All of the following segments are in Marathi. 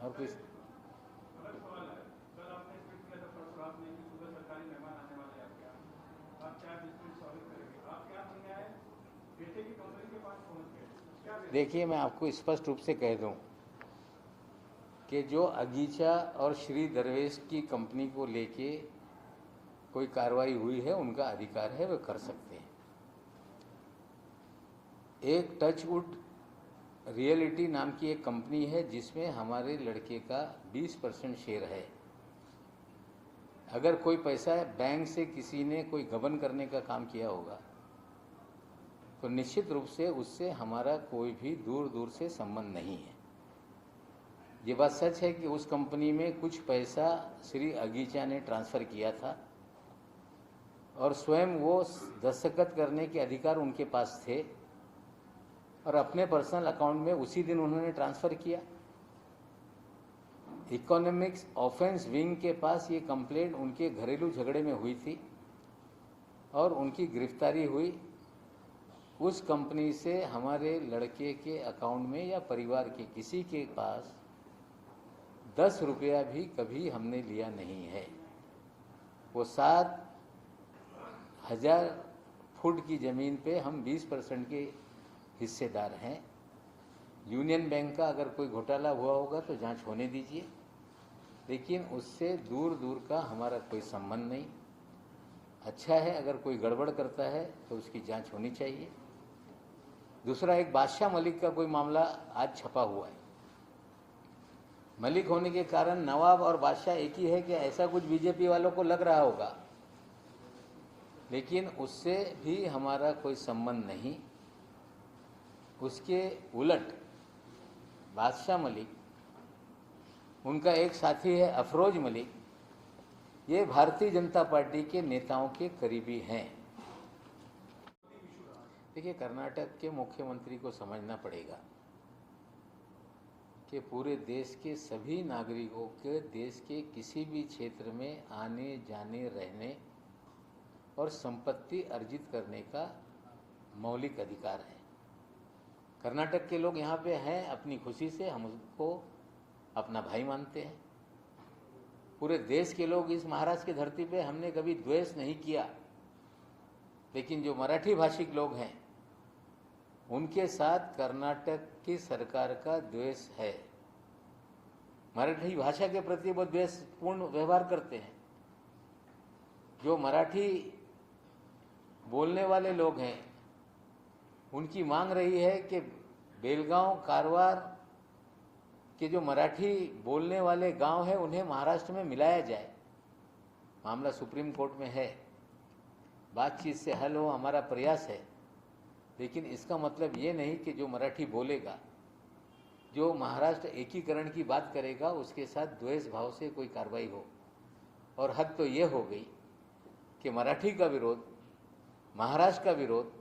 और कुछ अलग सवाल है। कल आपने ट्वीट किया था, परसों रात में कि सुबह सरकारी मेहमान आने वाले हैं आपके यहाँ, आप क्या बिल्कुल स्वागत करेंगे। आपके यहाँ सुनने आए बेटे की कंपनी के पास पहुँच गए, क्या देखिए, मैं आपको स्पष्ट रूप से कह दूं कि जो अगीचा और श्री दरवेश की कंपनी को लेके कोई कार्रवाई हुई है, उनका अधिकार है, वे कर सकते हैं। एक टचवुड रियलिटी नाम की एक कंपनी है जिसमें हमारे लड़के का 20% शेयर है। अगर कोई पैसा बैंक से किसी ने कोई गबन करने का काम किया होगा तो निश्चित रूप से उससे हमारा कोई भी दूर दूर से संबंध नहीं है। ये बात सच है कि उस कंपनी में कुछ पैसा श्री अगीचा ने ट्रांसफ़र किया था और स्वयं वो दस्तखत करने के अधिकार उनके पास थे और अपने पर्सनल अकाउंट में उसी दिन उन्होंने ट्रांसफ़र किया। इकोनॉमिक्स ऑफेंस विंग के पास ये कंप्लेंट उनके घरेलू झगड़े में हुई थी और उनकी गिरफ्तारी हुई। उस कंपनी से हमारे लड़के के अकाउंट में या परिवार के किसी के पास 10 रुपया भी कभी हमने लिया नहीं है। वो 7,000 फुट की ज़मीन पे हम 20% के हिस्सेदार हैं। यूनियन बैंक का अगर कोई घोटाला हुआ होगा तो जांच होने दीजिए, लेकिन उससे दूर दूर का हमारा कोई संबंध नहीं। अच्छा है, अगर कोई गड़बड़ करता है तो उसकी जांच होनी चाहिए। दूसरा, एक बादशाह मलिक का कोई मामला आज छपा हुआ है। मलिक होने के कारण नवाब और बादशाह एक ही है कि ऐसा कुछ बीजेपी वालों को लग रहा होगा, लेकिन उससे भी हमारा कोई संबंध नहीं। उसके उलट बादशाह मलिक, उनका एक साथी है अफरोज मलिक, ये भारतीय जनता पार्टी के नेताओं के करीबी हैं। देखिए, कर्नाटक के मुख्यमंत्री को समझना पड़ेगा कि पूरे देश के सभी नागरिकों के देश के किसी भी क्षेत्र में आने जाने रहने और संपत्ति अर्जित करने का मौलिक अधिकार है। कर्नाटक के लोग यहाँ पे हैं अपनी खुशी से, हम उसको अपना भाई मानते हैं। पूरे देश के लोग इस महाराष्ट्र की धरती पे हमने कभी द्वेष नहीं किया, लेकिन जो मराठी भाषिक लोग हैं उनके साथ कर्नाटक की सरकार का द्वेष है। मराठी भाषा के प्रति वो द्वेषपूर्ण व्यवहार करते हैं। जो मराठी बोलने वाले लोग हैं उनकी मांग रही है कि बेलगांव कारवार के जो मराठी बोलने वाले गांव हैं उन्हें महाराष्ट्र में मिलाया जाए। मामला सुप्रीम कोर्ट में है, बातचीत से हल हो, हमारा प्रयास है। लेकिन इसका मतलब ये नहीं कि जो मराठी बोलेगा, जो महाराष्ट्र एकीकरण की बात करेगा, उसके साथ द्वेष भाव से कोई कार्रवाई हो। और हद तो ये हो गई कि मराठी का विरोध, महाराष्ट्र का विरोध,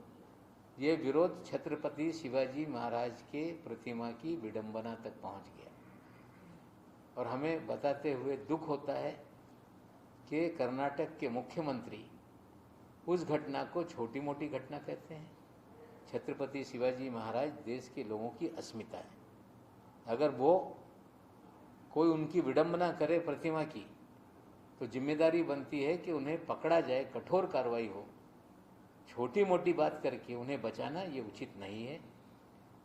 ये विरोध छत्रपति शिवाजी महाराज के प्रतिमा की विडंबना तक पहुंच गया। और हमें बताते हुए दुख होता है कि कर्नाटक के मुख्यमंत्री उस घटना को छोटी मोटी घटना कहते हैं। छत्रपति शिवाजी महाराज देश के लोगों की अस्मिता है। अगर वो कोई उनकी विडंबना करे प्रतिमा की, तो जिम्मेदारी बनती है कि उन्हें पकड़ा जाए, कठोर कार्रवाई हो। छोटी मोटी बात करके उन्हें बचाना ये उचित नहीं है।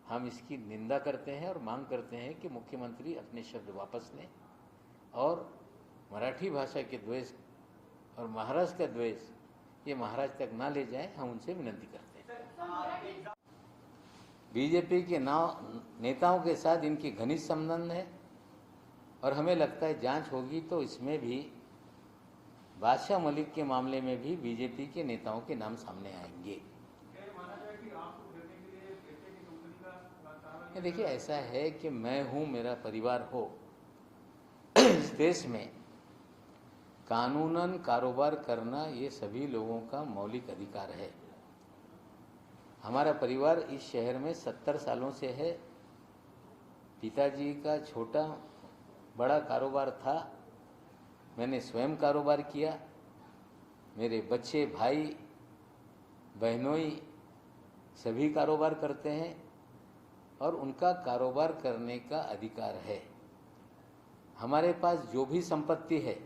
हम इसकी निंदा करते हैं और मांग करते हैं कि मुख्यमंत्री अपने शब्द वापस लें और मराठी भाषा के द्वेष और महाराष्ट्र का द्वेष ये महाराष्ट्र तक ना ले जाए, हम उनसे विनती करते हैं। बीजेपी के नेताओं के साथ इनकी घनिष्ठ संबंध है और हमें लगता है जांच होगी तो इसमें भी बादशाह मलिक के मामले में भी बीजेपी के नेताओं के नाम सामने आएंगे। देखिए, ऐसा है कि मैं हूँ, मेरा परिवार हो, इस देश में कानूनन कारोबार करना ये सभी लोगों का मौलिक अधिकार है। हमारा परिवार इस शहर में 70 सालों से है। पिताजी का छोटा बड़ा कारोबार था, मैंने स्वयं कारोबार किया। मेरे बच्चे, भाई बहनोई सभी कारोबार करते हैं और उनका कारोबार करने का अधिकार है। हमारे पास जो भी संपत्ति है,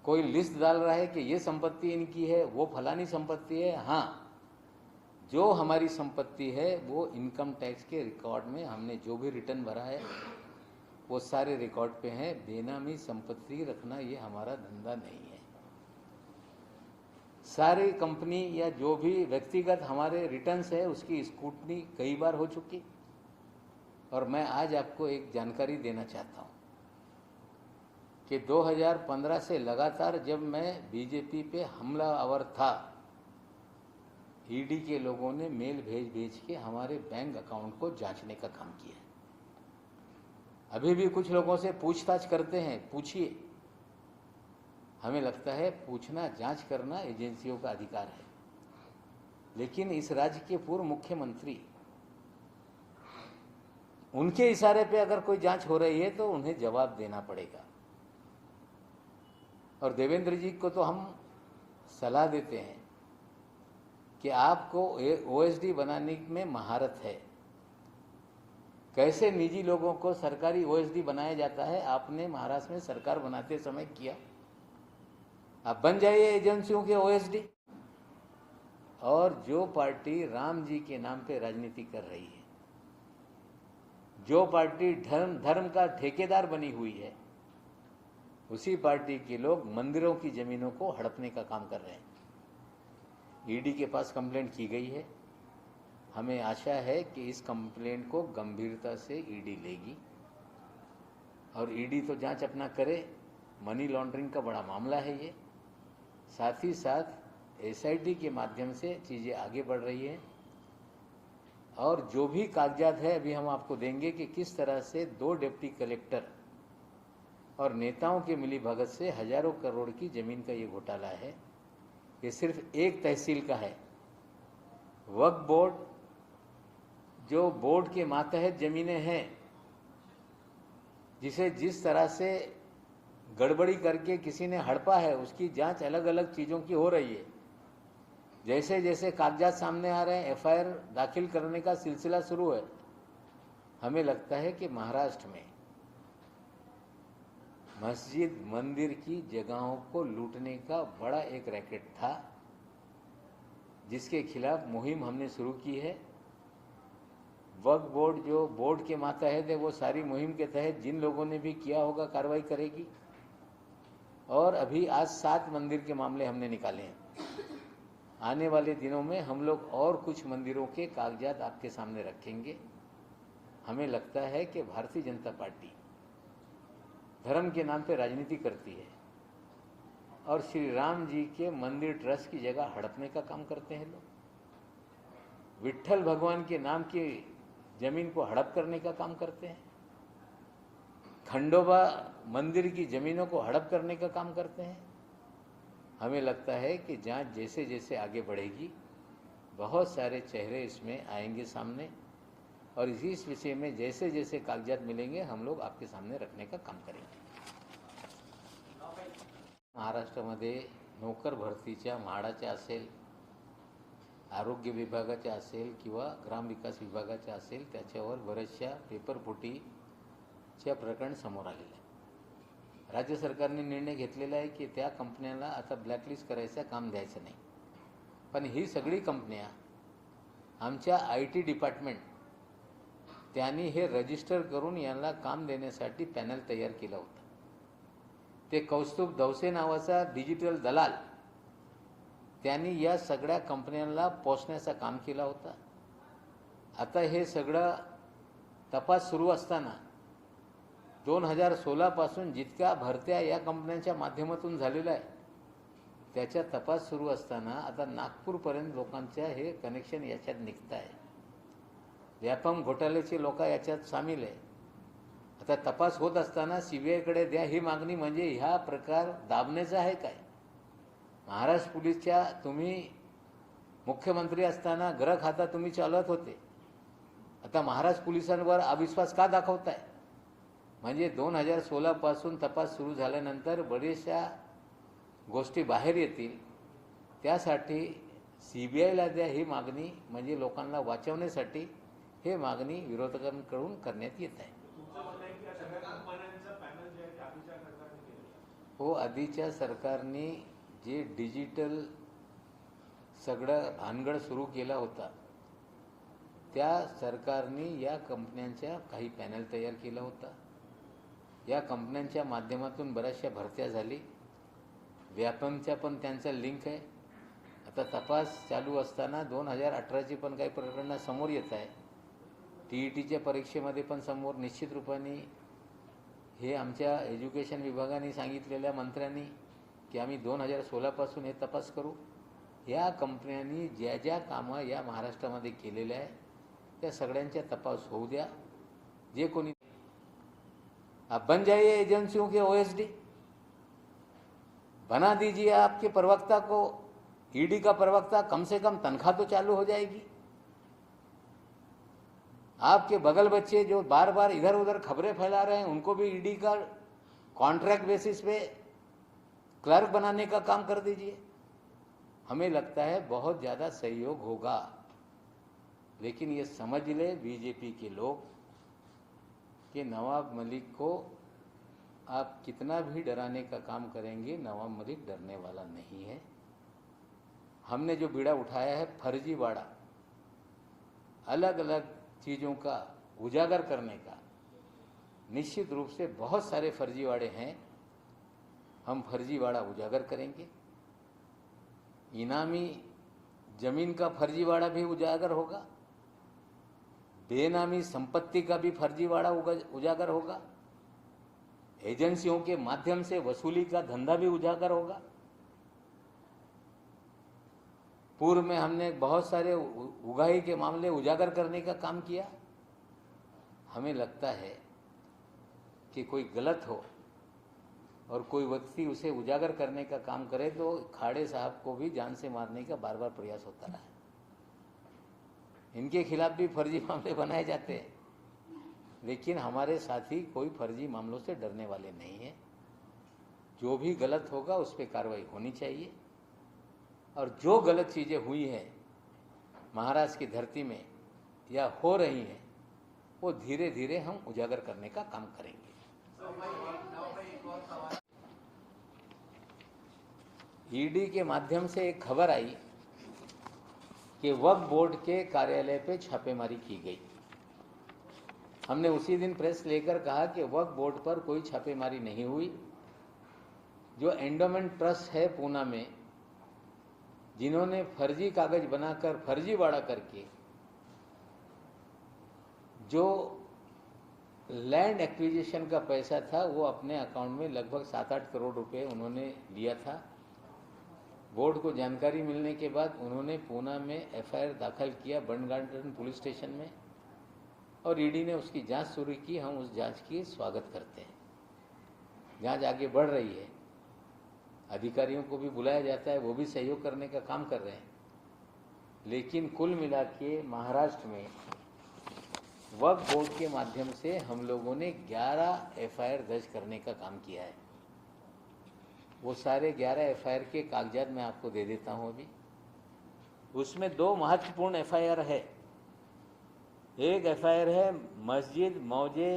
कोई लिस्ट डाल रहा है कि ये संपत्ति इनकी है, वो फलानी संपत्ति है। हाँ, जो हमारी संपत्ति है वो इनकम टैक्स के रिकॉर्ड में हमने जो भी रिटर्न भरा है वो सारे रिकॉर्ड पे हैं। बेनामी संपत्ति रखना ये हमारा धंधा नहीं है। सारी कंपनी या जो भी व्यक्तिगत हमारे रिटर्न्स है उसकी स्क्रूटनी कई बार हो चुकी। और मैं आज आपको एक जानकारी देना चाहता हूँ कि 2015 से लगातार जब मैं बीजेपी पे हमलावर था, ईडी के लोगों ने मेल भेज के हमारे बैंक अकाउंट को जांचने का काम किया। अभी भी कुछ लोगों से पूछताछ करते हैं, पूछिए। हमें लगता है पूछना, जांच करना एजेंसियों का अधिकार है, लेकिन इस राज्य के पूर्व मुख्यमंत्री, उनके इशारे पे अगर कोई जांच हो रही है तो उन्हें जवाब देना पड़ेगा। और देवेंद्र जी को तो हम सलाह देते हैं कि आपको ओएसडी बनाने में महारत है। कैसे निजी लोगों को सरकारी ओएसडी बनाया जाता है, आपने महाराष्ट्र में सरकार बनाते समय किया। आप बन जाइए एजेंसियों के ओएसडी। और जो पार्टी राम जी के नाम पे राजनीति कर रही है, जो पार्टी धर्म का ठेकेदार बनी हुई है, उसी पार्टी के लोग मंदिरों की जमीनों को हड़पने का काम कर रहे हैं। ईडी के पास कंप्लेंट की गई है। हमें आशा है कि इस कंप्लेंट को गंभीरता से ईडी लेगी और ईडी तो जांच अपना करे। मनी लॉन्ड्रिंग का बड़ा मामला है ये। साथ ही साथ एसआईटी के माध्यम से चीज़ें आगे बढ़ रही है। और जो भी कागजात है अभी हम आपको देंगे कि किस तरह से 2 डिप्टी कलेक्टर और नेताओं के मिलीभगत से हजारों करोड़ की जमीन का ये घोटाला है। ये सिर्फ एक तहसील का है। वक्फ बोर्ड, जो बोर्ड के मातहत जमीनें हैं, जिसे जिस तरह से गड़बड़ी करके किसी ने हड़पा है, उसकी जांच अलग अलग चीज़ों की हो रही है। जैसे जैसे कागजात सामने आ रहे हैं, एफआईआर दाखिल करने का सिलसिला शुरू है। हमें लगता है कि महाराष्ट्र में मस्जिद मंदिर की जगहों को लूटने का बड़ा एक रैकेट था, जिसके खिलाफ मुहिम हमने शुरू की है। वक्फ बोर्ड जो बोर्ड के मातहत है, वो सारी मुहिम के तहत जिन लोगों ने भी किया होगा कार्रवाई करेगी। और अभी आज 7 मंदिर के मामले हमने निकाले हैं। आने वाले दिनों में हम लोग और कुछ मंदिरों के कागजात आपके सामने रखेंगे। हमें लगता है कि भारतीय जनता पार्टी धर्म के नाम पे राजनीति करती है और श्री राम जी के मंदिर ट्रस्ट की जगह हड़पने का काम करते हैं लोग। विट्ठल भगवान के नाम की जमीन को हड़प करने का काम करते हैं। खंडोबा मंदिर की जमीनों को हड़प करने का काम करते हैं। हमें लगता है कि जांच जैसे जैसे आगे बढ़ेगी, बहुत सारे चेहरे इसमें आएंगे सामने और इस विषय में जैसे जैसे कागजात मिलेंगे हम लोग आपके सामने रखने का काम करेंगे। महाराष्ट्रामध्ये नोकर भरतीच्या म्हाडाच्या असेल, आरोग्य विभागाच्या असेल किंवा ग्रामविकास विभागाच्या असेल, त्याच्यावर बऱ्याचशा पेपरफुटीच्या प्रकरण समोर आलेलं आहे। राज्य सरकारने निर्णय घेतलेला आहे की त्या कंपन्यांना आता ब्लॅकलिस्ट करायचं काम द्यायचं नाही। पण ही सगळी कंपन्या आमच्या IT डिपार्टमेंट त्यांनी हे रजिस्टर करून यांना काम देण्यासाठी पॅनल तयार केला होता। ते कौस्तुभ दवसे नावाचा डिजिटल दलाल त्यांनी या सगळ्या कंपन्यांना पोचण्याचं काम केला होता। आता हे सगळं तपास सुरू असताना 2016 पासून जितक्या भरत्या या कंपन्यांच्या माध्यमातून झालेला आहे, त्याचा तपास सुरू असताना आता नागपूरपर्यंत लोकांच्या हे कनेक्शन याच्यात निघत आहे। व्यापम घोटाळ्याचे लोक याच्यात सामील आहे। आता तपास होत असताना CBI कडे द्या ही मागणी म्हणजे ह्या प्रकार दाबण्याचा आहे काय? महाराष्ट्र पोलीसच्या तुम्ही मुख्यमंत्री असताना गृह खाता तुम्ही चालवत होते, आता महाराष्ट्र पोलिसांवर अविश्वास का दाखवताय? म्हणजे 2016 पासून तपास सुरू झाल्यानंतर बरेचशा गोष्टी बाहेर येतील, त्यासाठी CBIला द्या ही मागणी म्हणजे लोकांना वाचवण्यासाठी हे मागणी विरोधकांकडून करण्यात येत आहे। तुमचं म्हणणं आहे की या सगळ्या कंपन्यांनी हो आधीच्या सरकारने जे डिजिटल सगळं भानगड सुरू केला होता, त्या सरकारने या कंपन्यांच्या काही पॅनल तयार केला होता. या कंपन्यांच्या माध्यमातून बऱ्याचशा भरत्या झाली. व्यापमच्या पण त्यांचा लिंक आहे. आता तपास चालू असताना 2018ची पण काही प्रकरणं समोर येत आहे. TETच्या परीक्षेमध्ये पण समोर निश्चित रूपाने हे आमच्या एज्युकेशन विभागाने सांगितलेल्या मंत्र्यांनी की आम्ही 2016पासून हे तपास करू. या कंपन्यांनी ज्या ज्या कामं या महाराष्ट्रामध्ये केलेल्या आहे त्या सगळ्यांचा तपास होऊ द्या. जे कोणी आप बन जाइए एजेंसियों के OSD, बना दीजिए आपके प्रवक्ता को ईडी का प्रवक्ता, कम से कम तनख्वाह तो चालू हो जाएगी. आपके बगल बच्चे जो बार बार इधर उधर खबरें फैला रहे हैं उनको भी ईडी का कॉन्ट्रैक्ट बेसिस पे क्लर्क बनाने का काम कर दीजिए. हमें लगता है बहुत ज़्यादा सहयोग होगा. लेकिन ये समझ ले बीजेपी के लोग कि नवाब मलिक को आप कितना भी डराने का काम करेंगे, नवाब मलिक डरने वाला नहीं है. हमने जो बीड़ा उठाया है फर्जीवाड़ा, अलग अलग चीज़ों का उजागर करने का, निश्चित रूप से बहुत सारे फर्जीवाड़े हैं. हम फर्जीवाड़ा उजागर करेंगे. इनामी जमीन का फर्जीवाड़ा भी उजागर होगा. बेनामी संपत्ति का भी फर्जीवाड़ा उजागर होगा. एजेंसियों के माध्यम से वसूली का धंधा भी उजागर होगा. पूर्व में हमने बहुत सारे उगाही के मामले उजागर करने का काम किया. हमें लगता है कि कोई गलत हो और कोई व्यक्ति उसे उजागर करने का काम करे तो खाड़े साहब को भी जान से मारने का बार बार प्रयास होता रहा है. इनके खिलाफ भी फर्जी मामले बनाए जाते हैं, लेकिन हमारे साथी कोई फर्जी मामलों से डरने वाले नहीं हैं. जो भी गलत होगा उस पर कार्रवाई होनी चाहिए. और जो गलत चीज़ें हुई हैं महाराष्ट्र की धरती में या हो रही हैं, वो धीरे धीरे हम उजागर करने का काम करेंगे. ईडी के माध्यम से एक खबर आई कि वक्फ बोर्ड के कार्यालय पे छापेमारी की गई. हमने उसी दिन प्रेस लेकर कहा कि वक्फ बोर्ड पर कोई छापेमारी नहीं हुई. जो एंडोमेंट ट्रस्ट है पूना में, जिन्होंने फर्जी कागज बनाकर फर्जीवाड़ा करके जो लैंड एक्विजिशन का पैसा था वो अपने अकाउंट में लगभग 7-8 करोड़ रुपए उन्होंने लिया था. बोर्ड को जानकारी मिलने के बाद उन्होंने पूना में FIR दाखिल किया बर्न गार्डन पुलिस स्टेशन में, और ईडी ने उसकी जांच शुरू की. हम उस जांच की स्वागत करते हैं. जांच आगे बढ़ रही है. अधिकारियों को भी बुलाया जाता है, वो भी सहयोग करने का काम कर रहे हैं. लेकिन कुल मिला के महाराष्ट्र में वक्फ बोर्ड के माध्यम से हम लोगों ने 11 FIR दर्ज करने का काम किया है. वो सारे 11 FIR के कागजात मैं आपको दे देता हूँ अभी. उसमें 2 महत्वपूर्ण FIR है. एक FIR है मस्जिद मौजे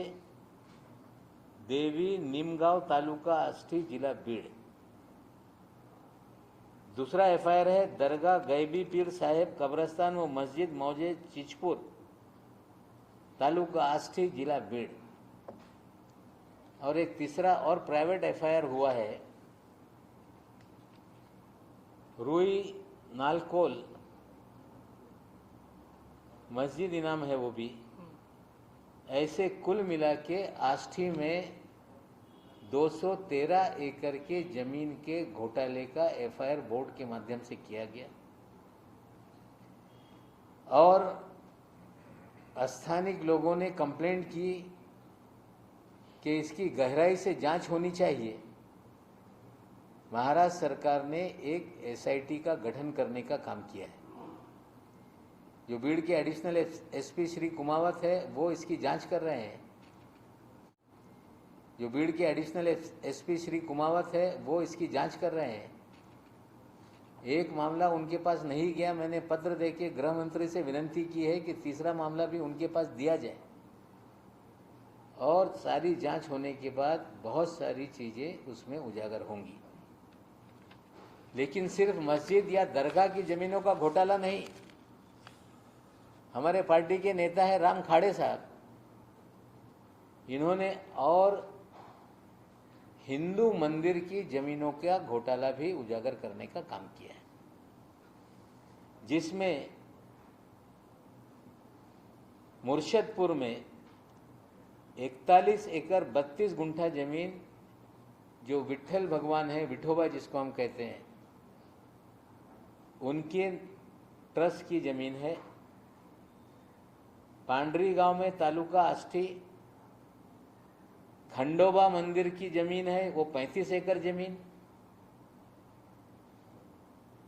देवी निमगांव तालुका आष्टी जिला बीड़. दूसरा FIR है दरगाह गैबी पीर साहेब कब्रस्तान व मस्जिद मौजे चिचपुर तालुका आष्टी जिला बीड़. और एक तीसरा और प्राइवेट FIR हुआ है रुई नालकोल मस्जिद इनाम है वो भी. ऐसे कुल मिला के आष्टी में 213 एकड़ के जमीन के घोटाले का FIR बोर्ड के माध्यम से किया गया. और स्थानिक लोगों ने कंप्लेंट की कि इसकी गहराई से जांच होनी चाहिए. महाराष्ट्र सरकार ने एक SIT का गठन करने का काम किया है. जो बीड़ के एडिशनल SP श्री कुमावत है वो इसकी जांच कर रहे हैं. जो बीड़ के एडिशनल SP श्री कुमावत है वो इसकी जांच कर रहे हैं. एक मामला उनके पास नहीं गया, मैंने पत्र देके गृह मंत्री से विनती की है कि तीसरा मामला भी उनके पास दिया जाए. और सारी जांच होने के बाद बहुत सारी चीज़ें उसमें उजागर होंगी। लेकिन सिर्फ मस्जिद या दरगाह की ज़मीनों का घोटाला नहीं। हमारे पार्टी के नेता हैं राम खाड़े साहब, इन्होंने और हिंदू मंदिर की ज़मीनों का घोटाला भी उजागर करने का काम किया है, जिसमें मुर्शदपुर में 41 एकड़ 32 गुंठा जमीन जो विट्ठल भगवान है, विठोबा जिसको हम कहते हैं, उनके ट्रस्ट की जमीन है। पांडरी गांव में तालुका आष्टी खंडोबा मंदिर की जमीन है, वो 35 एकड़ जमीन।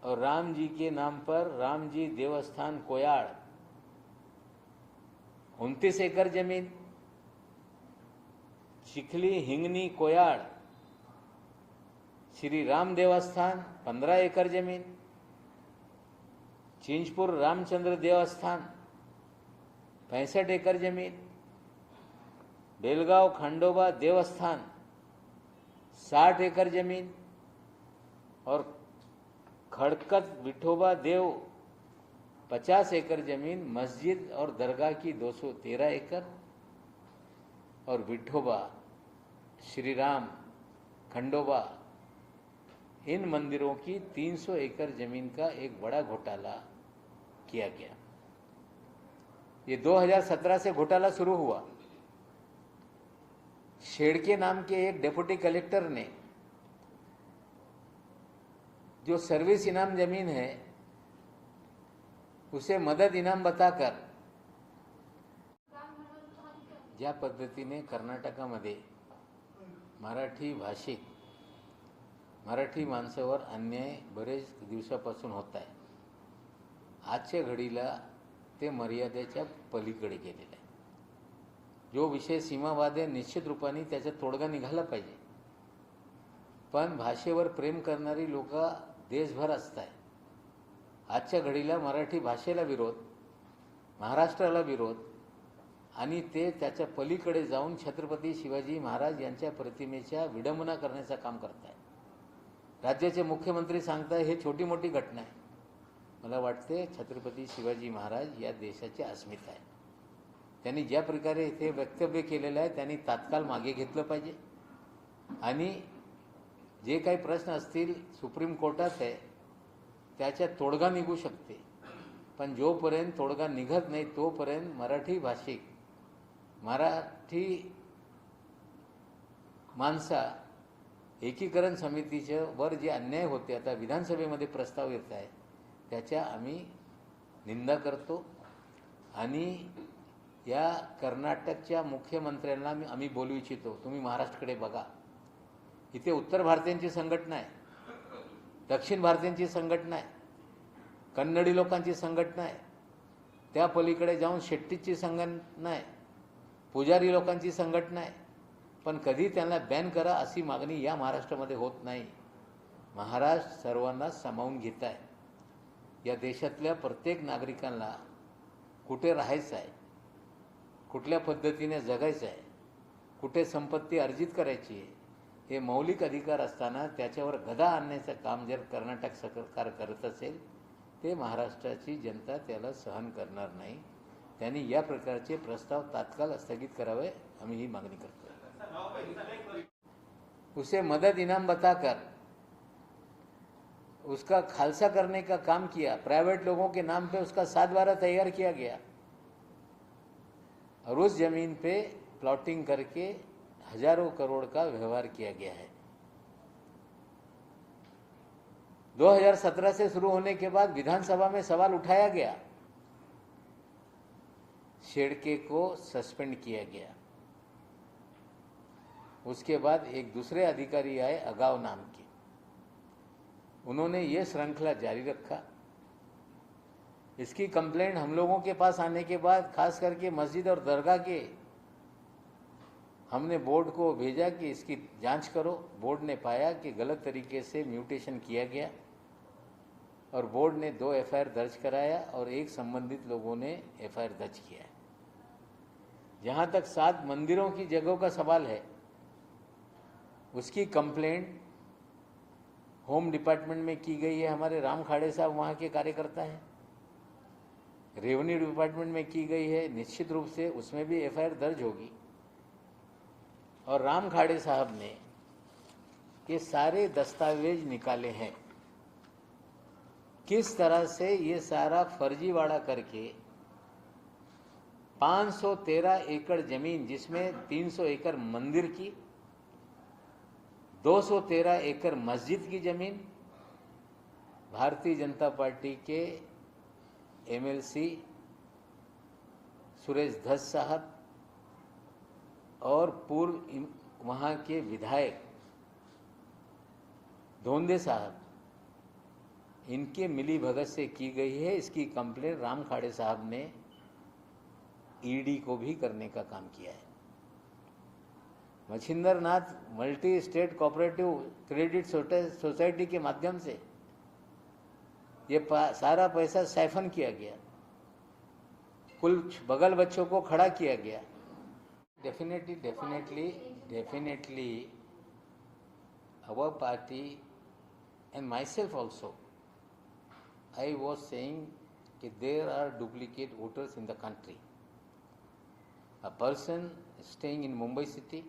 और राम जी के नाम पर राम जी देवस्थान कोयाड़ 29 एकड़ जमीन। चिखली हिंगनी कोयाड़ श्री राम देवस्थान 15 एकड़ जमीन। चिंचपुर रामचंद्र देवस्थान 65 एकड़ जमीन। बेलगांव खंडोबा देवस्थान 60 एकड़ जमीन। और खड़कत विठोबा देव 50 एकड़ जमीन। मस्जिद और दरगाह की 213 एकड़ और विठोबा श्री राम खंडोबा इन मंदिरों की 300 एकड़ जमीन का एक बड़ा घोटाला किया गया। ये 2017 से घोटाला शुरू हुआ। शेड़के नाम के एक डिप्टी कलेक्टर ने जो सर्विस इनाम जमीन है उसे मदद इनाम बताकर ज्या पद्धतीने कर्नाटकामध्ये मराठी भाषिक मराठी माणसावर अन्याय बरेच दिवसापासून होत आहे, आजच्या घडीला ते मर्यादेच्या पलीकडे गेलेले आहे। जो विषय सीमावाद आहे निश्चित रूपाने त्याचा तोडगा निघाला पाहिजे, पण भाषेवर प्रेम करणारी लोक देशभर असतात। आजच्या घडीला मराठी भाषेला विरोध, महाराष्ट्राला विरोध आणि ते त्याच्या पलीकडे जाऊन छत्रपती शिवाजी महाराज यांच्या प्रतिमेच्या विडंबना करण्याचं काम करत आहेत। राज्याचे मुख्यमंत्री सांगताय हे छोटी मोठी घटना आहे। मला वाटते छत्रपती शिवाजी महाराज या देशाची अस्मिता आहे। त्यांनी ज्या प्रकारे इथे वक्तव्य केलेलं आहे त्यांनी तात्काळ मागे घेतलं पाहिजे आणि जे काही प्रश्न असतील सुप्रीम कोर्टात आहे त्याच्या तोडगा निघू शकते, पण जोपर्यंत तोडगा निघत नाही तोपर्यंत मराठी भाषिक मराठी माणसा एकीकरण समितीच्या वर जे अन्याय होते आता विधानसभेमध्ये प्रस्ताव येत आहे त्याच्या आम्ही निंदा करतो। आणि या कर्नाटकच्या मुख्यमंत्र्यांना आम्ही बोलू इच्छितो, तुम्ही महाराष्ट्राकडे बघा। इथे उत्तर भारतीयांची संघटना आहे, दक्षिण भारतीयांची संघटना आहे, कन्नडी लोकांची संघटना आहे, त्या पलीकडे जाऊन शेट्टीची संघटना आहे, पुजारी लोकांची संघटना आहे, पण कधी त्यांना बॅन करा अशी मागणी या महाराष्ट्रामध्ये होत नाही। महाराष्ट्र सर्वांना सामावून घेत आहे। या देशातल्या प्रत्येक नागरिकांना कुठे राहायचं आहे, कुठल्या पद्धतीने जगायचं आहे, कुठे संपत्ती अर्जित करायची आहे, हे मौलिक अधिकार असताना त्याच्यावर गदा आणण्याचं काम जर कर्नाटक सरकार करत असेल ते महाराष्ट्राची जनता त्याला सहन करणार नाही। त्यांनी या प्रकारचे प्रस्ताव तात्काळ स्थगित करावे, आम्ही ही मागणी करतो। उसे मदद इनाम बताकर उसका खालसा करने का काम किया, प्राइवेट लोगों के नाम पे उसका 7/12 तैयार किया गया और उस जमीन पे प्लॉटिंग करके हजारों करोड़ का व्यवहार किया गया है। 2017 से शुरू होने के बाद विधानसभा में सवाल उठाया गया, शेड़के को सस्पेंड किया गया। उसके बाद एक दूसरे अधिकारी आए अगाव नाम के, उन्होंने ये श्रृंखला जारी रखा। इसकी कंप्लेंट हम लोगों के पास आने के बाद खास करके मस्जिद और दरगाह के हमने बोर्ड को भेजा कि इसकी जांच करो। बोर्ड ने पाया कि गलत तरीके से म्यूटेशन किया गया और बोर्ड ने 2 एफआईआर दर्ज कराया और एक संबंधित लोगों ने एफआईआर दर्ज किया। जहाँ तक 7 मंदिरों की जगहों का सवाल है, उसकी कंप्लेंट होम डिपार्टमेंट में की गई है। हमारे राम खाड़े साहब वहाँ के कार्यकर्ता हैं। रेवेन्यू डिपार्टमेंट में की गई है, निश्चित रूप से उसमें भी एफआईआर दर्ज होगी। और राम खाड़े साहब ने ये सारे दस्तावेज निकाले हैं, किस तरह से ये सारा फर्जीवाड़ा करके 513 एकड़ जमीन, जिसमें 300 एकड़ मंदिर की, 213 एकड़ मस्जिद की जमीन, भारतीय जनता पार्टी के एमएलसी सुरेश धस साहब और पूर्व वहाँ के विधायक धोंदे साहब, इनके मिली भगत से की गई है। इसकी कंप्लेंट राम खाड़े साहब ने ईडी को भी करने का काम किया है। Machhindar Nath multi state cooperative credit society के माध्यम से ये सारा पैसा सैफन किया गया, कुल बगल बच्चों को खड़ा किया गया। Definitely our party and myself also, I was saying that there are duplicate voters in the country. A person staying in Mumbai city,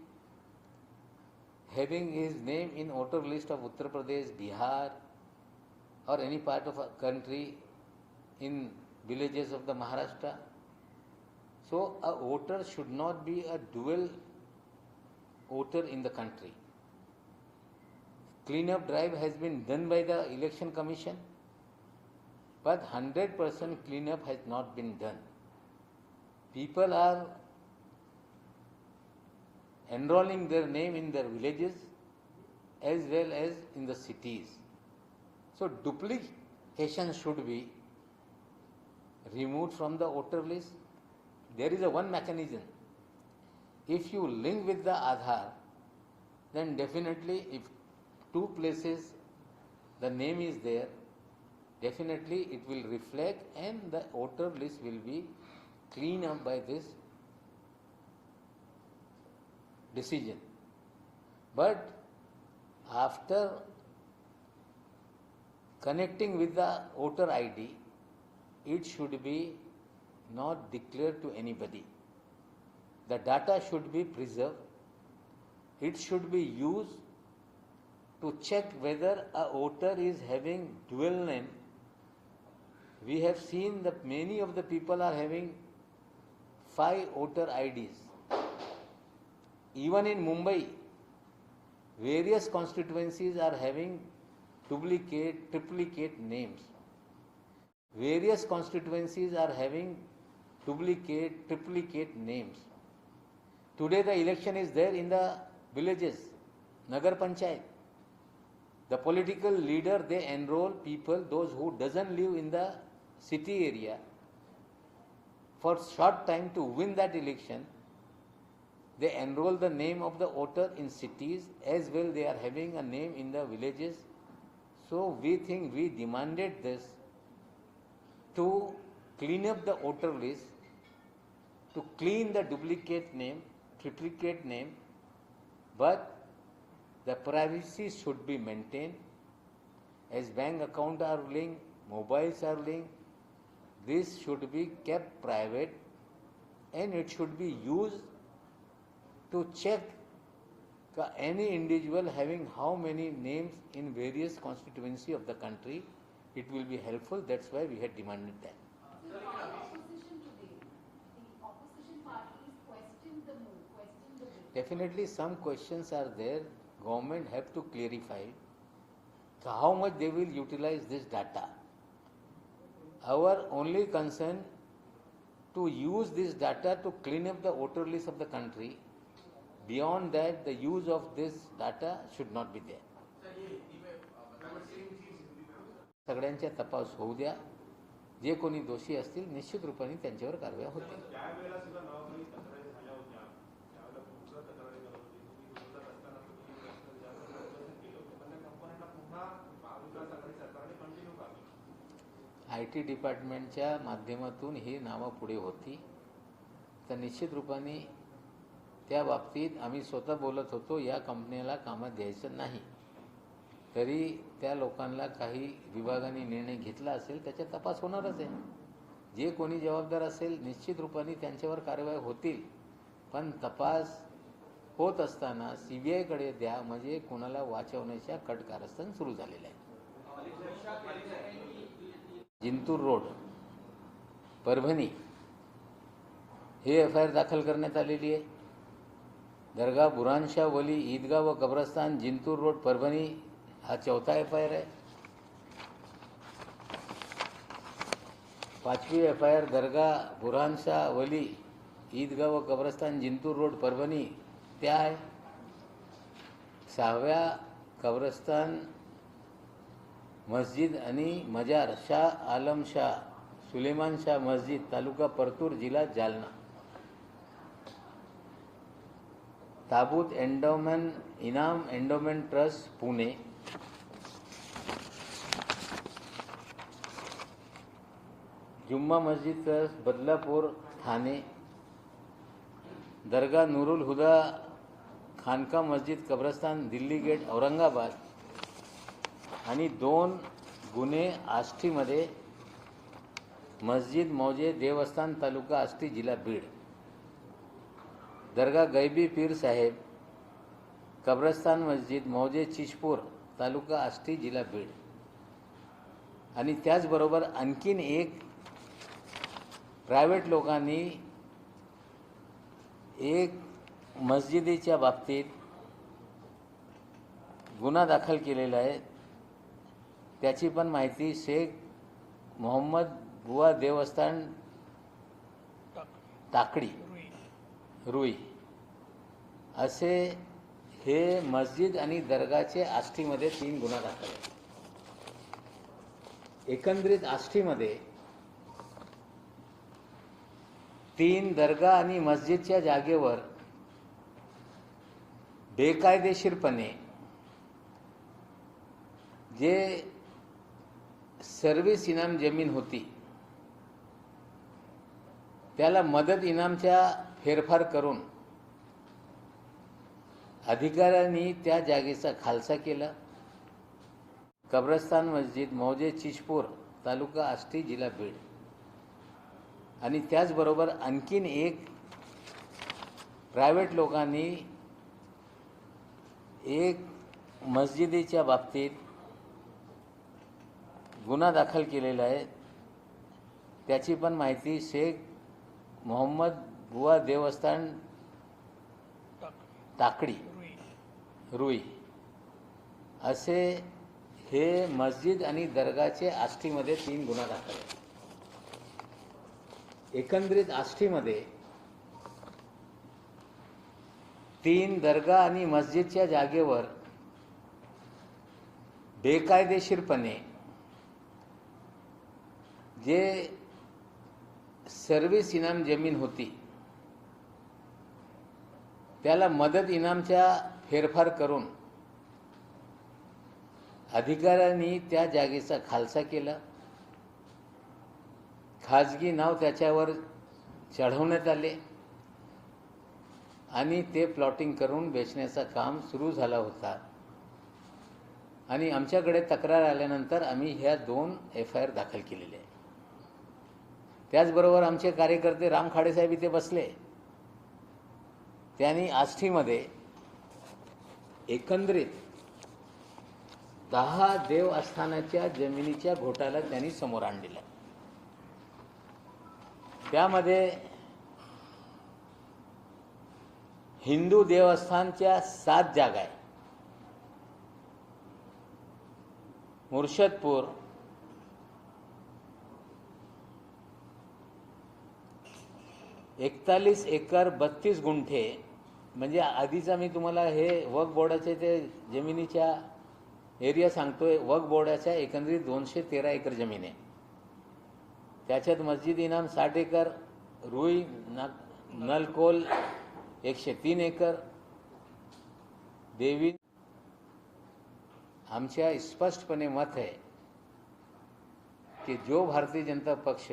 having his name in voter list of Uttar Pradesh, Bihar, or any part of a country in villages of the Maharashtra. So a voter should not be a dual voter in the country. Clean-up drive has been done by the Election Commission, but 100% clean-up has not been done. People are enrolling their name in their villages as well as in the cities. So duplication should be removed from the voter list. There is a one mechanism. If you link with the Aadhaar, then definitely if 2 places the name is there, definitely it will reflect and the voter list will be cleaned up by this decision. But after connecting with the voter ID, it should be not declared to anybody. The data should be preserved. It should be used to check whether a voter is having dual name. We have seen that many of the people are having 5 voter IDs. Even in Mumbai, various constituencies are having duplicate, triplicate names. Various constituencies are having duplicate, triplicate names. Today the election is there in the villages, Nagar Panchayat. The political leader, they enroll people, those who doesn't live in the city area, for short time to win that election. They enroll the name of the voter in cities as well. They are having a name in the villages. So we think we demanded this to clean up the voter list, to clean the duplicate name, triplicate name, but the privacy should be maintained. As bank accounts are linked, mobiles are linked, this should be kept private and it should be used to check any individual having how many names in various constituency of the country. It will be helpful. That's why we had demanded that. So the opposition today, the opposition parties question the move, question the bill. Definitely some questions are there. Government have to clarify how much they will utilize this data. Our only concern to use this data to clean up the voter list of the country. Beyond that, the use of this data should not be there. सगळ्यांच्या तपास होऊ द्या. जे कोणी दोषी असतील निश्चित रूपाने त्यांच्यावर कारवाई होतील. IT डिपार्टमेंटच्या माध्यमातून ही नावं पुढे होती. तर निश्चित रूपाने त्या बाबतीत आम्ही स्वतः बोलत होतो, या कंपनीला कामात घ्यायचं नाही. तरी त्या लोकांना काही विभागाने निर्णय घेतला असेल, त्याचा तपास होणारच आहे. जे कोणी जबाबदार असेल निश्चित रूपाने त्यांच्यावर कारवाई होतील. पण तपास होत असताना CBIकडे द्या, म्हणजे कोणाला वाचवण्याच्या कटकारस्थान सुरू झालेलं आहे. जिंतूर रोड, परभणी हे FIR दाखल करण्यात आलेली आहे. दर्गा बुरानशाह वली ईदगाह व कब्रस्तान जिंतूर रोड परभणी हा चौथा FIR आहे. 5वी FIR दर्गा बुरानशाह वली ईदगाह व कब्रस्तान जिंतूर रोड परभणी त्या आहे. 6व्या कब्रस्तान मस्जिद आणि मजार शाह आलम शाह सुलेमान शाह मस्जिद तालुका परतूर जिल्हा जालना. ताबूत एंडोमेंट इनाम एंडोमेंट ट्रस्ट पुणे. जुम्मा मस्जिद ट्रस्ट बदलापूर ठाणे. दरगाह नूरुल हुदा खानका मस्जिद कब्रस्तान दिल्ली गेट औरंगाबाद. आणि 2 गुन्हे आष्टीमध्ये मस्जिद मौजे देवस्थान तालुका आष्टी जिल्हा बीड. दरगाह गैबी पीर साहेब कब्रस्तान मस्जिद मौजे चिशपूर तालुका आष्टी जिल्हा बीड. आणि त्याचबरोबर आणखीन एक प्रायव्हेट लोकांनी एक मस्जिदीच्या बाबतीत गुन्हा दाखल केलेला आहे. त्याची पण माहिती शेख मोहम्मद बुवा देवस्थान टाकडी रुई असे हे मस्जिद आणि दर्गाचे आष्टीमध्ये 3 गुन्हा दाखल आहेत. एकंदरीत आष्टीमध्ये 3 दर्गा आणि मस्जिदच्या जागेवर बेकायदेशीरपणे जे सर्व्हिस इनाम जमीन होती त्याला मदत इनामच्या फेरफार करून अधिकाऱ्यांनी त्या जागेचा खालसा केला. कब्रस्तान मस्जिद मौजे चिशपूर तालुका आष्टी जिल्हा बीड. आणि त्याचबरोबर आणखीन एक प्रायव्हेट लोकांनी एक मस्जिदीच्या बाबतीत गुन्हा दाखल केलेला आहे. त्याची पण माहिती शेख मोहम्मद बुवा देवस्थान टाकडी रुई असे हे मस्जिद आणि दर्गाचे आष्टीमध्ये 3 गुन्हा दाखल आहेत. एकंदरीत आष्टीमध्ये 3 दर्गा आणि मस्जिदच्या जागेवर बेकायदेशीरपणे जे सर्व्हिस इनाम जमीन होती त्याला मदत इनामच्या फेरफार करून अधिकाऱ्यांनी त्या जागेचा खालसा केला. खाजगी नाव त्याच्यावर चढवण्यात आले आणि ते प्लॉटिंग करून बेचण्याचं काम सुरू झाला होता. आणि आमच्याकडे तक्रार आल्यानंतर आम्ही ह्या 2 FIR दाखल केलेले आहे. त्याचबरोबर आमचे कार्यकर्ते राम खाडेसाहेब इथे बसले. त्यांनी आष्टीमध्ये एकंदरीत 10 देवस्थानाच्या जमिनीच्या घोटाला त्यांनी समोर आणलेला. त्यामध्ये हिंदू देवस्थानच्या 7 जागा आहे. मुर्शदपूर, एकतालीस एकर 32 गुंठे. म्हणजे आधीचा मी तुम्हाला हे वक्फ बोर्डाचे ते जमिनीच्या एरिया सांगतोय. वक्फ बोर्डाच्या एकंदरीत 213 एकर जमीन आहे. त्याच्यात मस्जिद इनाम 60 एकर, रुई नलकोल 103 एकर. देवी आमच्या स्पष्टपणे मत आहे की जो भारतीय जनता पक्ष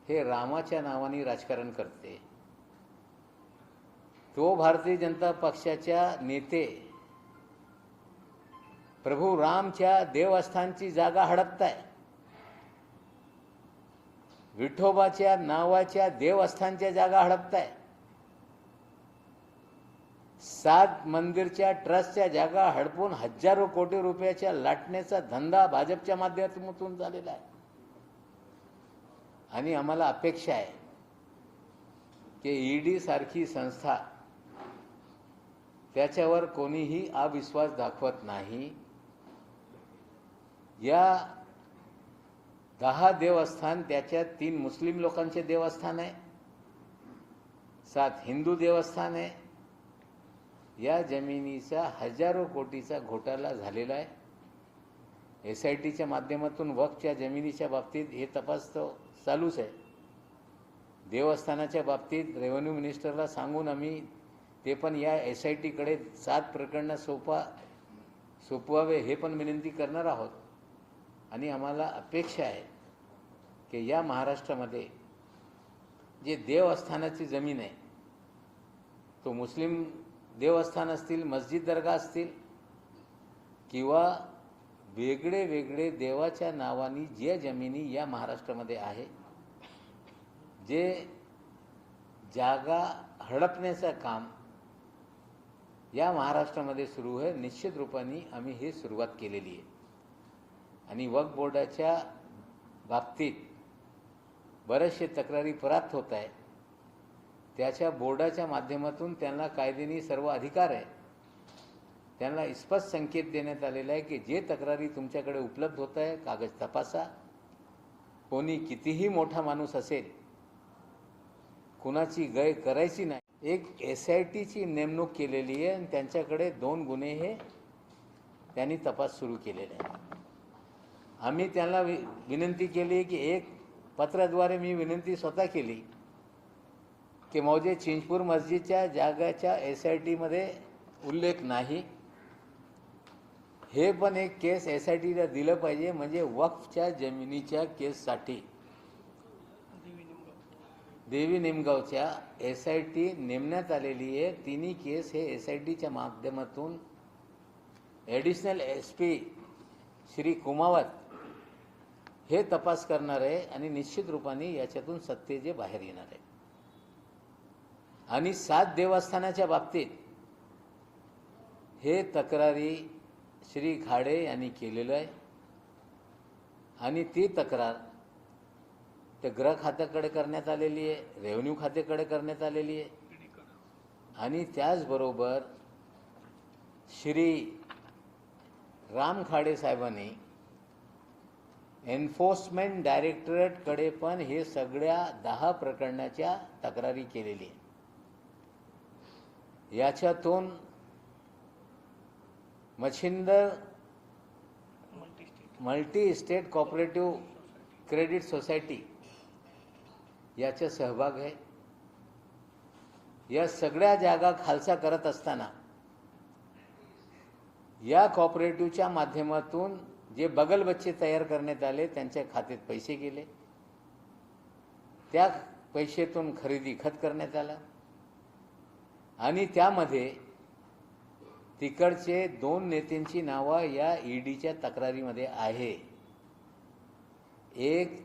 हे रामाच्या नावाने राजकारण करते. तो भारतीय जनता पक्षाच्या नेते प्रभू रामच्या देवस्थानची जागा हडपताय. विठोबाच्या नावाच्या देवस्थानच्या जागा हडपताय. 7 मंदिरच्या ट्रस्टच्या जागा हडपून हजारो कोटी रुपयाच्या लाटण्याचा धंदा भाजपच्या माध्यमातून झालेला आहे. आणि आम्हाला अपेक्षा आहे की ईडी सारखी संस्था त्याच्यावर कोणीही अविश्वास दाखवत नाही. या 10 देवस्थान, त्याच्यात 3 मुस्लिम लोकांचे देवस्थान आहे, 7 हिंदू देवस्थान आहे. या जमिनीचा हजारो कोटीचा घोटाळा झालेला आहे. SITच्या माध्यमातून वक्फच्या जमिनीच्या बाबतीत हे तपास तो चालूच आहे. देवस्थानाच्या बाबतीत रेव्हेन्यू मिनिस्टरला सांगून आम्ही ते पण या SITकडे 7 प्रकरणं सोपवावे हे पण विनंती करणार आहोत. आणि आम्हाला अपेक्षा आहे की या महाराष्ट्रामध्ये जे देवस्थानाची जमीन आहे, तो मुस्लिम देवस्थान असतील, मस्जिद दर्गा असतील किंवा वेगळे वेगळे देवाच्या नावाने जे जमिनी या महाराष्ट्रामध्ये आहे, जे जागा हडपण्याचं काम या महाराष्ट्रामध्ये सुरू आहे. निश्चित रूपाने आम्ही हे सुरुवात केलेली आहे. आणि वक्फ बोर्डाच्या बाबतीत बरेचसे तक्रारी प्राप्त होत आहे. त्याच्या बोर्डाच्या माध्यमातून त्यांना कायदेनी सर्व अधिकार आहे. त्यांना स्पष्ट संकेत देण्यात आलेला आहे की जे तक्रारी तुमच्याकडे उपलब्ध होत आहे, कागद तपासा. कोणी कितीही मोठा माणूस असेल, कुणाची गय करायची नाही. एक SITची नेमणूक केलेली आहे आणि त्यांच्याकडे 2 गुन्हे हे त्यांनी तपास सुरू केलेले आहे. आम्ही त्यांना विनंती केली की एक पत्राद्वारे मी विनंती स्वतः केली की मौजे चिंचपूर मस्जिदच्या जागाच्या SITमध्ये उल्लेख नाही, हे पण एक केस SITला दिलं पाहिजे. म्हणजे वक्फच्या जमिनीच्या केससाठी देवी निमगावच्या SIT नेमण्यात आलेली आहे. तिन्ही केस हे SITच्या माध्यमातून ॲडिशनल SP श्री कुमावत हे तपास करणार आहे आणि निश्चित रूपाने याच्यातून सत्य जे बाहेर येणार आहे. आणि 7 देवस्थानाच्या बाबतीत हे तक्रारी श्री खाडे यांनी केलेलं आहे. आणि ती तक्रार ते गृह खात्याकडे करण्यात आलेली आहे, रेव्हेन्यू खात्याकडे करण्यात आलेली आहे. आणि त्याचबरोबर श्री राम खाडे साहेबांनी एन्फोर्समेंट डायरेक्टरेटकडे पण हे सगळ्या 10 प्रकरणाच्या तक्रारी केलेली आहे. याच्यातून Machhindar multi state cooperative credit society याचा सहभाग आहे. या सगळ्या जागा खालसा करत असताना या कोऑपरेटिव्हच्या माध्यमातून जे बगल बच्चे तयार करण्यात आले, त्यांच्या खात्यात पैसे गेले. त्या पैशातून खरेदी खत करण्यात आला. आणि त्यामध्ये तिकडचे 2 नेत्यांची नावं या ईडीच्या तक्रारीमध्ये आहे. एक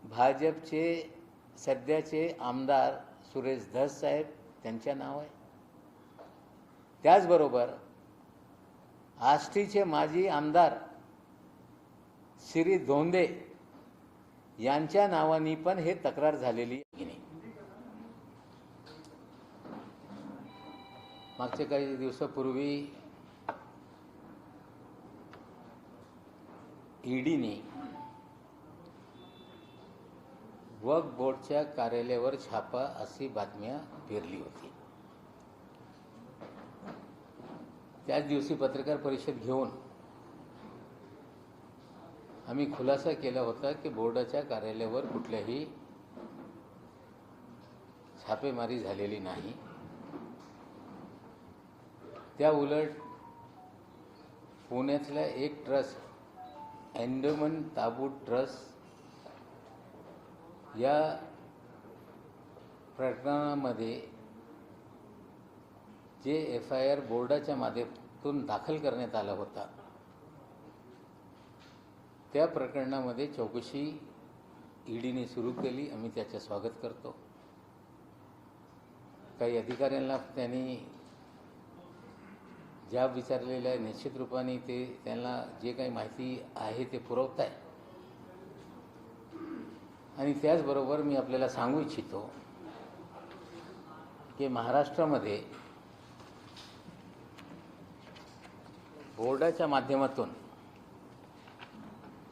भाजपचे सध्याचे आमदार सुरेश धस साहेब, त्यांच्या नाव आहे. त्याचबरोबर आष्टीचे माजी आमदार श्री धोंदे यांच्या नावानी पण हे तक्रार झालेली आहे. मागच्या काही दिवसापूर्वी ईडीने वक्फ बोर्डच्या कार्यालयावर छापा अशी बातम्या फिरली होती. त्याच दिवशी पत्रकार परिषद घेऊन आम्ही खुलासा केला होता की बोर्डाच्या कार्यालयावर कुठल्याही छापेमारी झालेली नाही. त्या उलट पुण्यातला एक ट्रस्ट एंडोमेंट ताबूत ट्रस्ट या प्रकरणामध्ये जे FIR बोर्डाच्या माध्यमातून दाखल करण्यात आला होता त्या प्रकरणामध्ये चौकशी ईडीने सुरू केली. आम्ही त्याचे स्वागत करतो. काही अधिकाऱ्यांना त्यांनी जाब विचारलेला आहे. निश्चित रूपाने ते त्यांना जे काही माहिती आहे ते पुरवत आहे. आणि त्याचबरोबर मी आपल्याला सांगू इच्छितो की महाराष्ट्रामध्ये बोर्डाच्या माध्यमातून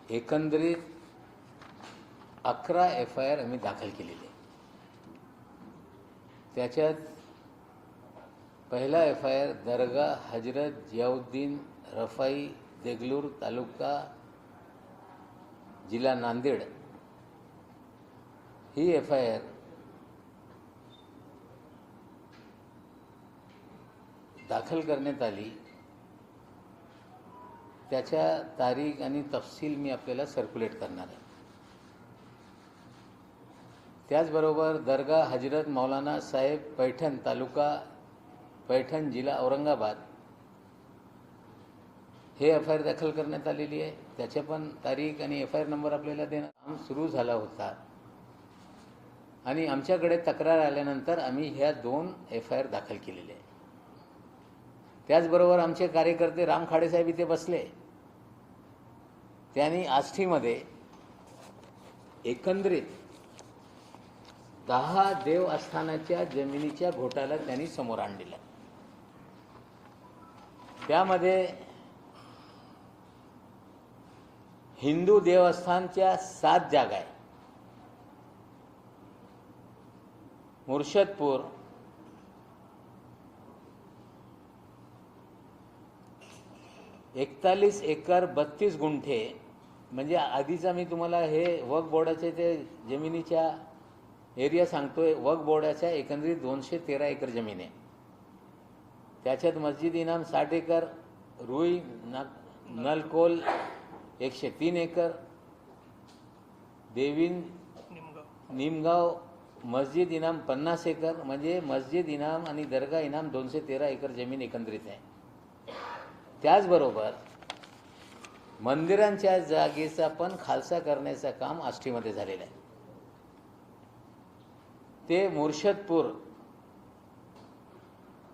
एकंदरीत 11 FIR आम्ही दाखल केलेले. त्याच्यात पहिला FIR दर्गा हजरत जियाउद्दीन रफाई देगलूर तालुका जिल्हा नांदेड ही FIR दाखल करण्यात आली. त्याच्या तारीख आणि तपशील मी आपल्याला सर्क्युलेट करणार आहे. त्याचबरोबर दर्गा हजरत मौलाना साहेब पैठण तालुका पैठण जिल्हा औरंगाबाद हे FIR दाखल करण्यात आलेली आहे. त्याच्या पण तारीख आणि FIR नंबर आपल्याला देणं काम सुरू झाला होता. आणि आमच्याकडे तक्रार आल्यानंतर आम्ही ह्या 2 FIR दाखल केलेले आहे. त्याचबरोबर आमचे कार्यकर्ते राम खाडेसाहेब इथे बसले. त्यांनी आष्टीमध्ये एकंदरीत 10 देवस्थानाच्या जमिनीच्या घोटाला त्यांनी समोर आणलेला. त्यामध्ये हिंदू देवस्थानच्या 7 जागा आहे. मुर्शदपूर, एकतालीस एकर 32 गुंठे, म्हणजे आधीचा मी तुम्हाला हे वक्फ बोर्डाचे ते जमिनीच्या एरिया सांगतोय. वक्फ बोर्डाच्या एकंदरीत 213 एकर जमीन आहे. त्याच्यात मस्जिद इनाम 60 एकर, रुई नलकोल 103 एकर, देवीन निमगाव मस्जिद इनाम 50 एकर, म्हणजे मस्जिद इनाम आणि दर्गा इनाम 213 एकर जमीन एकंदरीत आहे. त्याचबरोबर मंदिरांच्या जागेचा पण खालसा करण्याचं काम आष्टीमध्ये झालेलं आहे. ते मुर्शदपूर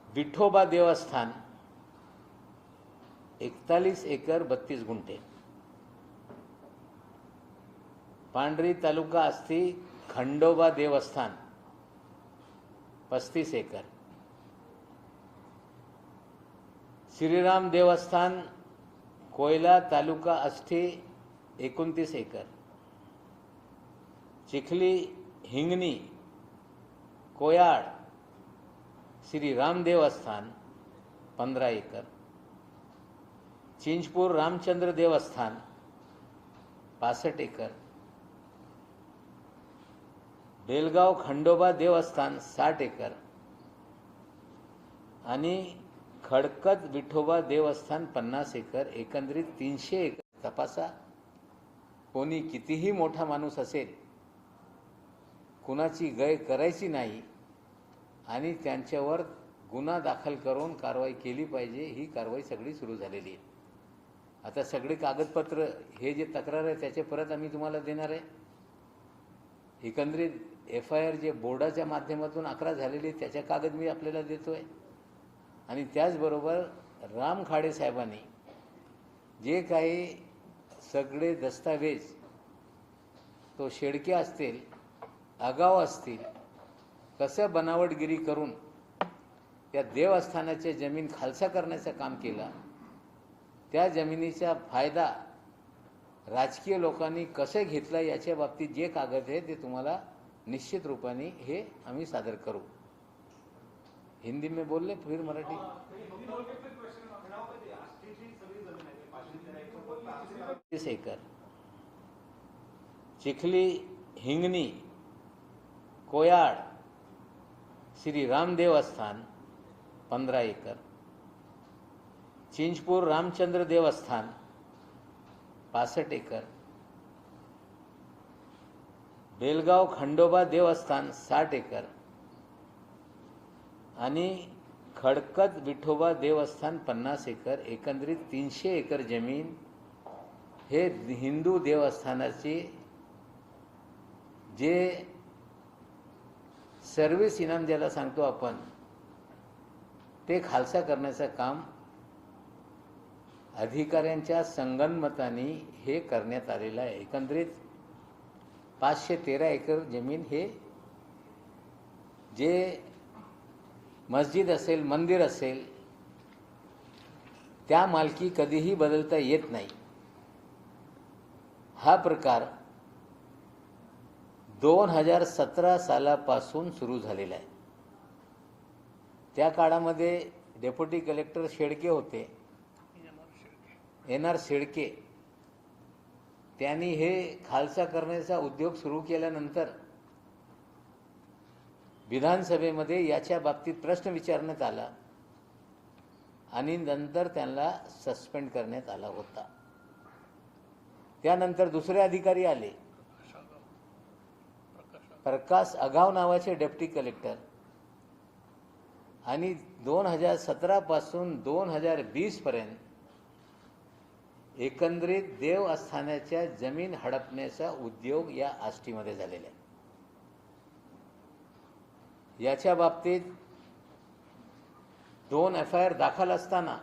विठोबा देवस्थान 41 एकर 32 गुंठे, पांढरी तालुका आष्टी खंडोबा देवस्थान 35 एकर, श्रीराम देवस्थान कोयला तालुका आष्टी 29 एकर, चिखली हिंगणी कोयाड श्री राम देवस्थान 15 एकर, चिंचपूर रामचंद्र देवस्थान 65 एकर, बेलगाव खंडोबा देवस्थान 60 एकर आणि खडकत विठोबा देवस्थान 50 एकर, एकंदरीत 300 एकर. तपासा, कोणी कितीही मोठा माणूस असेल, कुणाची गय करायची नाही आणि त्यांच्यावर गुन्हा दाखल करून कारवाई केली पाहिजे. ही कारवाई सगळी सुरू झालेली आहे. आता सगळे कागदपत्र हे जे तक्रार आहे त्याचे परत आम्ही तुम्हाला देणार आहे. एकंदरीत FIR जे बोर्डाच्या माध्यमातून 11 झालेली त्याच्या कागद मी आपल्याला देतोय. आणि त्याचबरोबर राम खाडे साहेबांनी जे काही सगळे दस्तावेज तो शेडके असतील, आगाव असतील, कसं बनावटगिरी करून त्या देवस्थानाच्या जमीन खालसा करण्याचं काम केलं, त्या जमिनीचा फायदा राजकीय लोकांनी कसं घेतला याच्या बाबतीत जे कागद आहे ते तुम्हाला निश्चित रूपाने हे आम्ही सादर करू. हिंदी में बोल ले फिर मराठी. 30 एकर, चिखली हिंगणी कोयाड श्री राम देवस्थान 15 एकर, चिंचपूर रामचंद्र देवस्थान 65 एकर, बेलगाव खंडोबा देवस्थान 60 एकर आणि खडकत विठोबा देवस्थान 50 एकर, एकंदरीत 300 एकर जमीन हे हिंदू देवस्थानाचे जे सर्व्हिस इनाम ज्याला सांगतो आपण, ते खालसा करण्याचं काम अधिकाऱ्यांच्या संगनमताने हे करण्यात आलेलं आहे. एकंदरीत 513 एकर जमीन हे जे मस्जिद असेल, मंदिर असेल, त्या मालकी कधीही बदलता येत नाही. हा प्रकार 2017 सालापासून सुरू झालेला आहे. त्या काळामध्ये डेप्युटी कलेक्टर शेळके होते, NR शेळके. त्यांनी हे खालसा करण्याचा उद्योग सुरू केल्यानंतर विधानसभेमध्ये याच्या बाबतीत प्रश्न विचारण्यात आला आणि नंतर त्यांना सस्पेंड करण्यात आला होता. त्यानंतर दुसरे अधिकारी आले, प्रकाश अगाव नावाचे डेप्युटी कलेक्टर, आणि 2017 पासून 2020 पर्यंत एकंदरीत देवस्थानाच्या जमीन हडपण्याचा उद्योग या आष्टीमध्ये झालेला आहे. याच्या बाबतीत 2 FIR दाखल असताना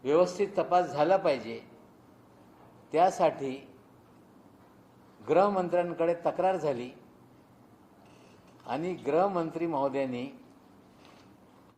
व्यवस्थित तपास झाला पाहिजे, त्यासाठी गृहमंत्र्यांकडे तक्रार झाली आणि गृहमंत्री महोदयांनी